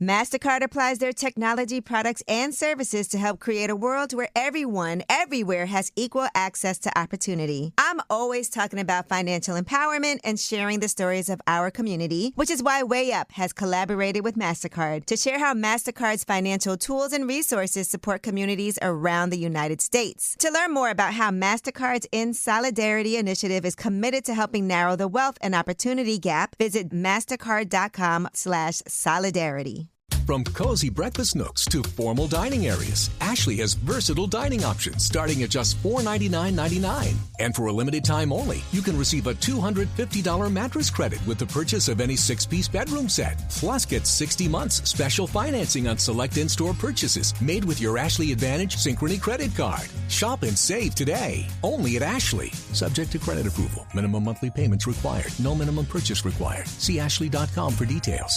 MasterCard applies their technology, products, and services to help create a world where everyone, everywhere has equal access to opportunity. I'm always talking about financial empowerment and sharing the stories of our community, which is why Way Up has collaborated with MasterCard to share how MasterCard's financial tools and resources support communities around the United States. To learn more about how MasterCard's In Solidarity initiative is committed to helping narrow the wealth and opportunity gap, visit mastercard.com/solidarity. From cozy breakfast nooks to formal dining areas, Ashley has versatile dining options starting at just $499.99. And for a limited time only, you can receive a $250 mattress credit with the purchase of any 6-piece bedroom set. Plus, get 60 months special financing on select in-store purchases made with your Ashley Advantage Synchrony credit card. Shop and save today, only at Ashley. Subject to credit approval. Minimum monthly payments required. No minimum purchase required. See ashley.com for details.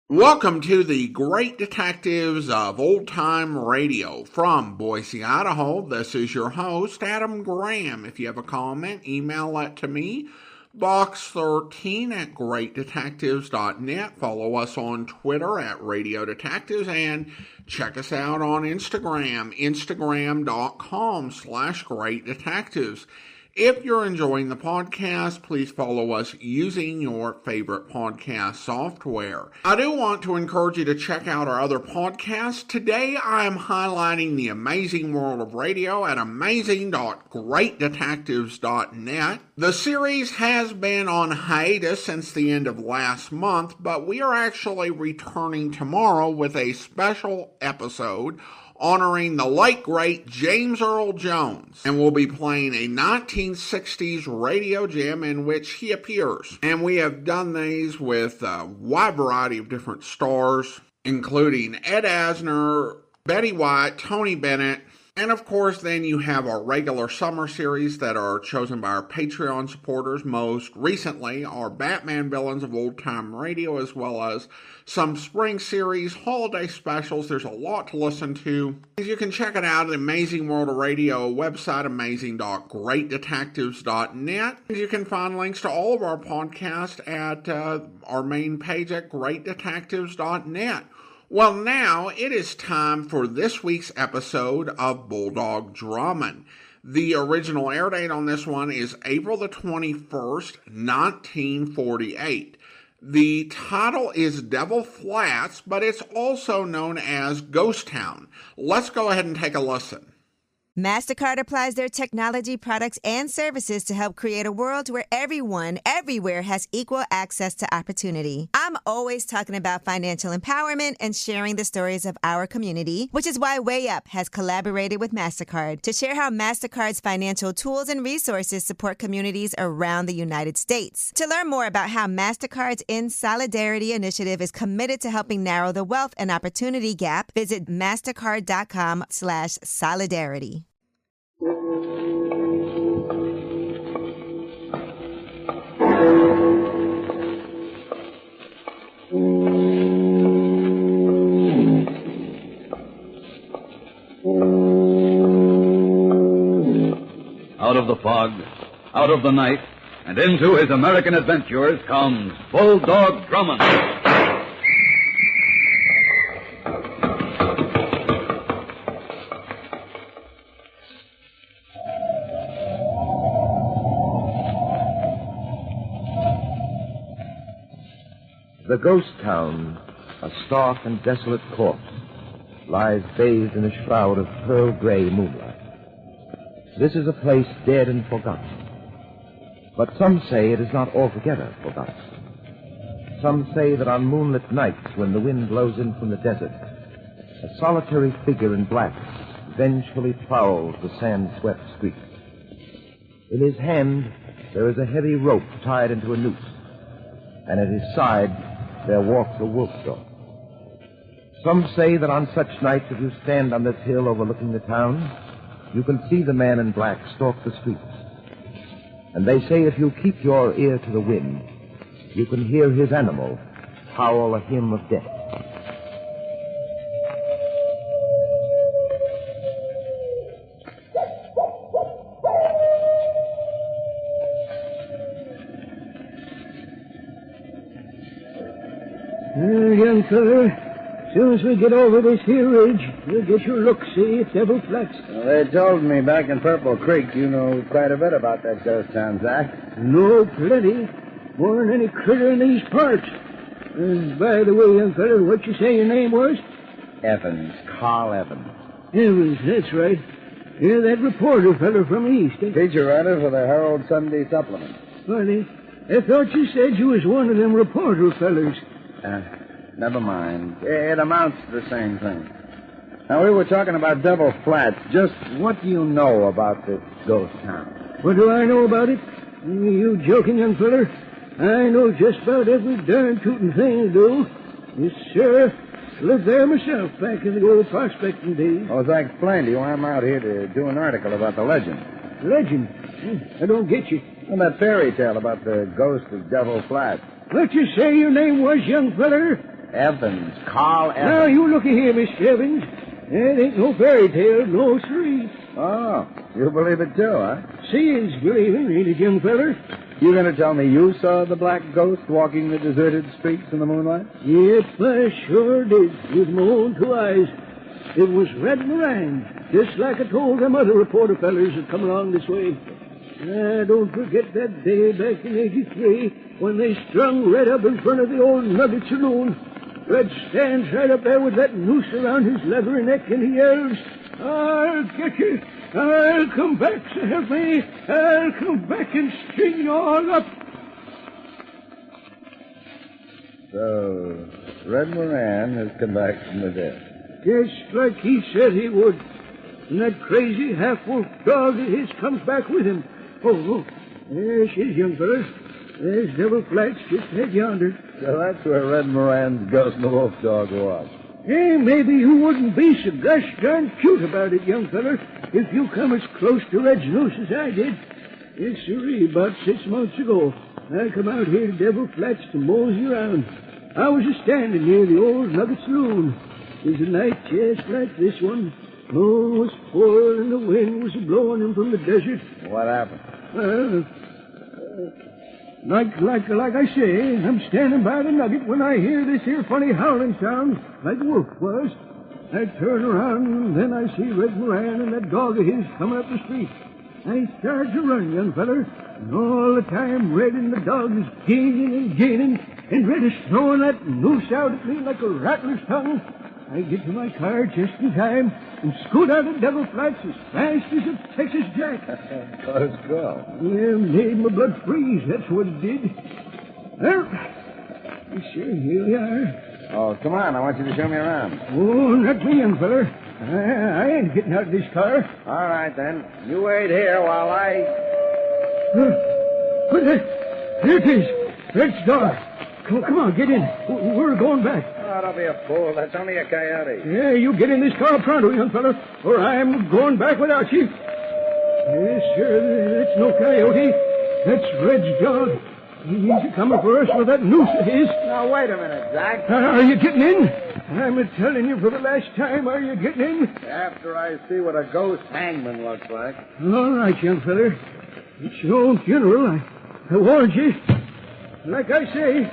Welcome to the Great Detectives of Old Time Radio. From Boise, Idaho, this is your host, Adam Graham. If you have a comment, email it to me, box13@greatdetectives.net. Follow us on Twitter at Radio Detectives, and check us out on Instagram, instagram.com/greatdetectives. If you're enjoying the podcast, please follow us using your favorite podcast software. I do want to encourage you to check out our other podcasts. Today, I am highlighting the amazing world of radio at amazing.greatdetectives.net. The series has been on hiatus since the end of last month, but we are actually returning tomorrow with a special episode honoring the late, great James Earl Jones. And we'll be playing a 1960s radio jam in which he appears. And we have done these with a wide variety of different stars, including Ed Asner, Betty White, Tony Bennett, and of course then you have our regular summer series that are chosen by our Patreon supporters. Most recently, our Batman Villains of Old Time Radio, as well as some spring series, holiday specials. There's a lot to listen to. You can check it out at Amazing World of Radio website, amazing.greatdetectives.net. You can find links to all of our podcasts at our main page at greatdetectives.net. Well, now it is time for this week's episode of Bulldog Drummond. The original air date on this one is April the 21st, 1948. The title is Devil Flats, but it's also known as Ghost Town. Let's go ahead and take a listen. MasterCard applies their technology, products, and services to help create a world where everyone, everywhere has equal access to opportunity. I'm always talking about financial empowerment and sharing the stories of our community, which is why Way Up has collaborated with MasterCard to share how MasterCard's financial tools and resources support communities around the United States. To learn more about how MasterCard's In Solidarity initiative is committed to helping narrow the wealth and opportunity gap, visit mastercard.com/solidarity. Out of the fog, out of the night, and into his American adventures comes Bulldog Drummond. The ghost town, a stark and desolate corpse, lies bathed in a shroud of pearl-gray moonlight. This is a place dead and forgotten. But some say it is not altogether forgotten. Some say that on moonlit nights, when the wind blows in from the desert, a solitary figure in black vengefully prowls the sand-swept streets. In his hand, there is a heavy rope tied into a noose, and at his side, there walks a wolf dog. Some say that on such nights, if you stand on this hill overlooking the town, you can see the man in black stalk the streets. And they say if you keep your ear to the wind, you can hear his animal howl a hymn of death. Young feller, as soon as we get over this here ridge, you'll get your look, see, at Devil Flats. Well, they told me back in Purple Creek you know quite a bit about that ghost town, Zach. No, plenty. More than any critter in these parts. By the way, young feller, what you say your name was? Evans. Carl Evans. Evans, that's right. Yeah, that reporter feller from East. Feature writer for the Herald Sunday Supplement. Funny. I thought you said you was one of them reporter fellers. Never mind. It amounts to the same thing. Now, we were talking about Devil Flats. Just what do you know about this ghost town? What do I know about it? You joking, young feller? I know just about every darn tootin' thing to do. Yes, sir. Lived there myself back in the old prospecting days. Well, as I explained to you, I'm out here to do an article about the legend. Legend? I don't get you. Well, that fairy tale about the ghost of Devil Flats. What you say your name was, young feller? Evans. Carl Evans. Now, you looky here, Mr. Evans. That ain't no fairy tale, no siree. Oh, you believe it too, huh? Seeing's believing, ain't it, young feller? You going to tell me you saw the black ghost walking the deserted streets in the moonlight? Yep, I sure did, with my own two eyes. It was Red Moran, just like I told them other reporter fellers that come along this way. I don't forget that day back in '83 when they strung Red up in front of the old Nugget Saloon. Red stands right up there with that noose around his leathery neck, and he yells, "I'll get you! I'll come back, so help me! I'll come back and string you all up!" So, Red Moran has come back from the dead. Just like he said he would. And that crazy half-wolf dog of his comes back with him. Oh, there she is, young feller. There's Devil Flats just ahead yonder. So that's where Red Moran's ghost and the wolf dog was. Hey, maybe you wouldn't be so gosh darn cute about it, young feller, if you come as close to Red's noose as I did. Yes, sirree, about 6 months ago. I come out here to Devil Flats to mosey around. I was a-standing near the old Nugget Saloon. It was a night just like this one. Moon was full and the wind was blowing in from the desert. What happened? Like I say, I'm standing by the Nugget when I hear this here funny howling sound, like a wolf was. I turn around, and then I see Red Moran and that dog of his coming up the street. I start to run, young feller, and all the time Red and the dog is gaining and gaining, and Red is throwing that noose out at me like a rattler's tongue. I get to my car just in time and scoot out of Devil Flats as fast as a Texas Jack. Let's go. Yeah, made my blood freeze, that's what it did. Well, sure, here we are. Oh, come on, I want you to show me around. Oh, not me, young feller. I ain't getting out of this car. All right, then. You wait here while I... What's that? There it is. Red's dog. Come on, get in. We're going back. Oh, don't be a fool. That's only a coyote. Yeah, you get in this car pronto, young fella, or I'm going back without you. Yes, sir, that's no coyote. That's Red's dog. He's coming for us with that noose of his. Now, wait a minute, Zach. Are you getting in? I'm telling you for the last time, are you getting in? After I see what a ghost hangman looks like. All right, young fella. It's your own funeral. I warned you. Like I say,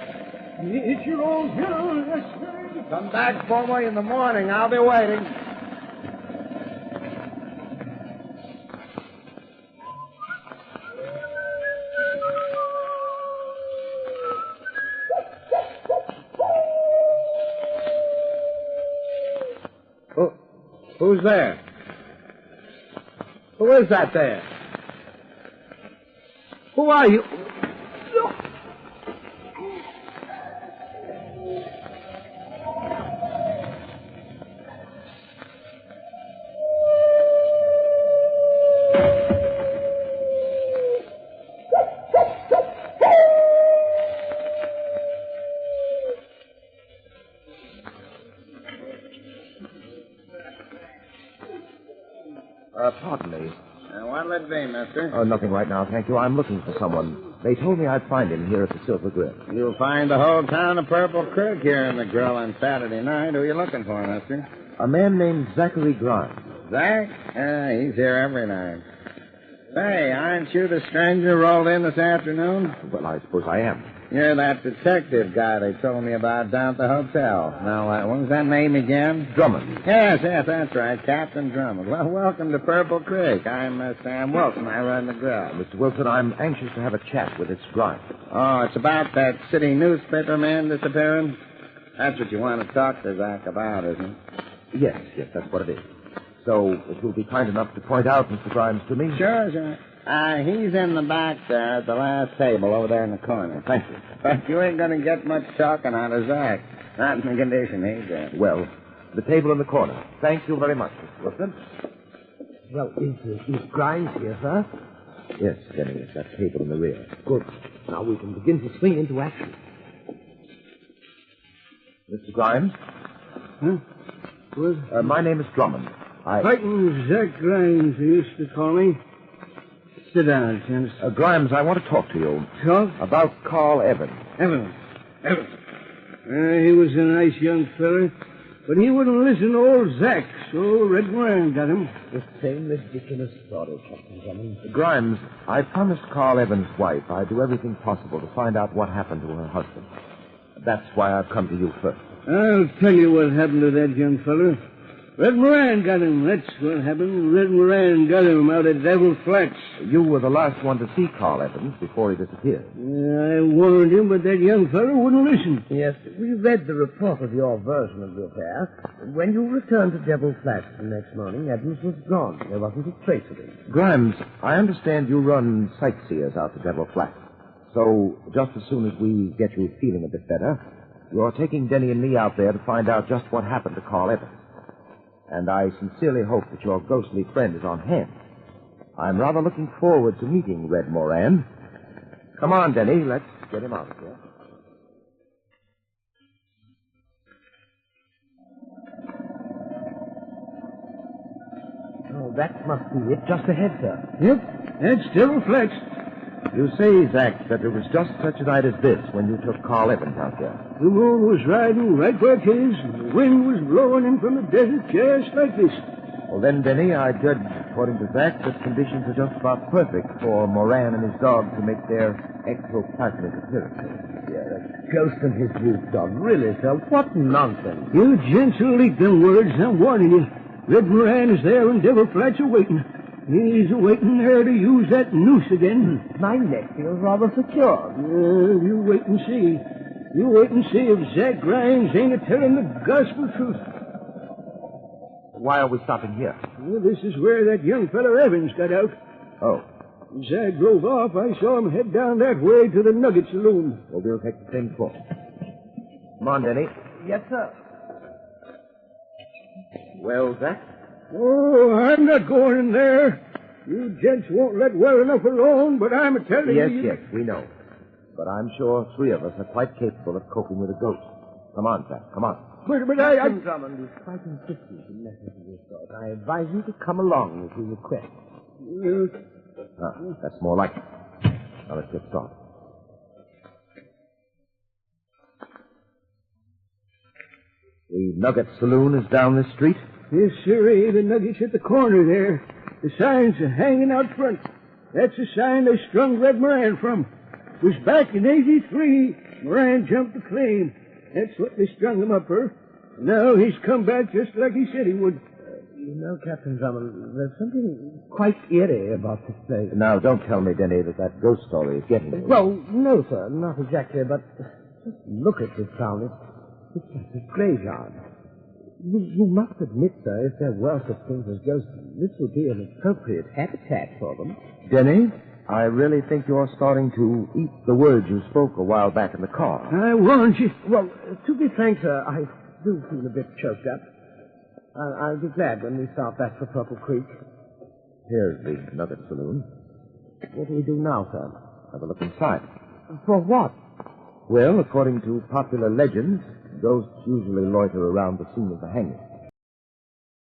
it's your own funeral. Yes, sir. Come back for me in the morning. I'll be waiting. Who's there? Who is that there? Who are you? Pardon me. What'll it be, mister? Oh, nothing right now, thank you. I'm looking for someone. They told me I'd find him here at the Silver Grill. You'll find the whole town of Purple Creek here in the grill on Saturday night. Who are you looking for, mister? A man named Zachary Grimes. Zach? He's here every night. Say, aren't you the stranger who rolled in this afternoon? Well, I suppose I am. You're that detective guy they told me about down at the hotel. Now, what was that name again? Drummond. Yes, that's right, Captain Drummond. Well, welcome to Purple Creek. I'm Sam Wilson. I run the grill. Mr. Wilson, I'm anxious to have a chat with this Grimes. Oh, it's about that city newspaper man disappearing? That's what you want to talk to Zach about, isn't it? Yes, that's what it is. So, if you'll be kind enough to point out Mr. Grimes to me. Sure. He's in the back there at the last table over there in the corner. Thank you. But you ain't going to get much talking out of Zach. Not in the condition he's in. Well, the table in the corner. Thank you very much, Mr. Wilson. Well, is Grimes here, sir? Yes, Denny, it's that table in the rear. Good. Now we can begin to swing into action. Mr. Grimes? Huh? What? My name is Drummond. Fighting Zach Grimes, he used to call me. Sit down, gents. Grimes, I want to talk to you. Talk? About Carl Evans. Evans. He was a nice young fella, but he wouldn't listen to old Zach, so Red Moran got him. The same ridiculous story, Captain Drummond. Grimes, I promised Carl Evans' wife I'd do everything possible to find out what happened to her husband. That's why I've come to you first. I'll tell you what happened to that young fella. Red Moran got him. That's what happened. Red Moran got him out of Devil Flats. You were the last one to see Carl Evans before he disappeared. I warned him, but that young fellow wouldn't listen. Yes, we read the report of your version of the affair. When you returned to Devil Flats the next morning, Evans was gone. There wasn't a trace of him. Grimes, I understand you run sightseers out to Devil Flats. So, just as soon as we get you feeling a bit better, you're taking Denny and me out there to find out just what happened to Carl Evans. And I sincerely hope that your ghostly friend is on hand. I'm rather looking forward to meeting Red Moran. Come on, Denny, let's get him out of here. Oh, that must be it, just ahead, sir. Yep, that's Devil Flats. You say, Zach, that it was just such a night as this when you took Carl Evans out there. The moon was riding right where it is, and the wind was blowing in from the desert just like this. Well, then, Denny, I judge, according to Zach, that conditions are just about perfect for Moran and his dog to make their ectoplasmic appearance. Yeah, that ghost and his wolf dog. Really, sir, what nonsense. You gents will leak them words, I'm warning you. Red Moran is there and Devil Flats are waiting. He's waiting there to use that noose again. My neck feels rather secure. You wait and see. You wait and see if Zach Grimes ain't a-telling the gospel truth. Why are we stopping here? Well, this is where that young fellow Evans got out. Oh. As Zach drove off, I saw him head down that way to the Nugget Saloon. Well, we'll take the same course. Come on, Denny. Yes, sir. Well, Zach? Oh, I'm not going in there. You gents won't let well enough alone, but I'm telling you... Yes, we know. But I'm sure three of us are quite capable of coping with a ghost. Come on, Zach, come on. But Captain Drummond is quite insistent in matters of this sort. I advise you to come along if you request. That's more like it. Now let's get started. The Nugget Saloon is down this street? Yes, sirree. The Nugget's at the corner there. The signs are hanging out front. That's the sign they strung Red Moran from. It was back in 83. Moran jumped the claim. That's what they strung him up for. Now he's come back just like he said he would. You know, Captain Drummond, there's something quite eerie about this place. Now, don't tell me, Denny, that ghost story is getting you. Well, no, sir, not exactly, but just look at this town. It's like a graveyard. You must admit, sir, if there were such things as ghosts, this would be an appropriate habitat for them. Denny, I really think you're starting to eat the words you spoke a while back in the car. I warned you. Well, to be frank, sir, I do feel a bit choked up. I'll be glad when we start back for Purple Creek. Here's the Nugget Saloon. What do we do now, sir? Have a look inside. For what? Well, according to popular legends, ghosts usually loiter around the scene of the hanging.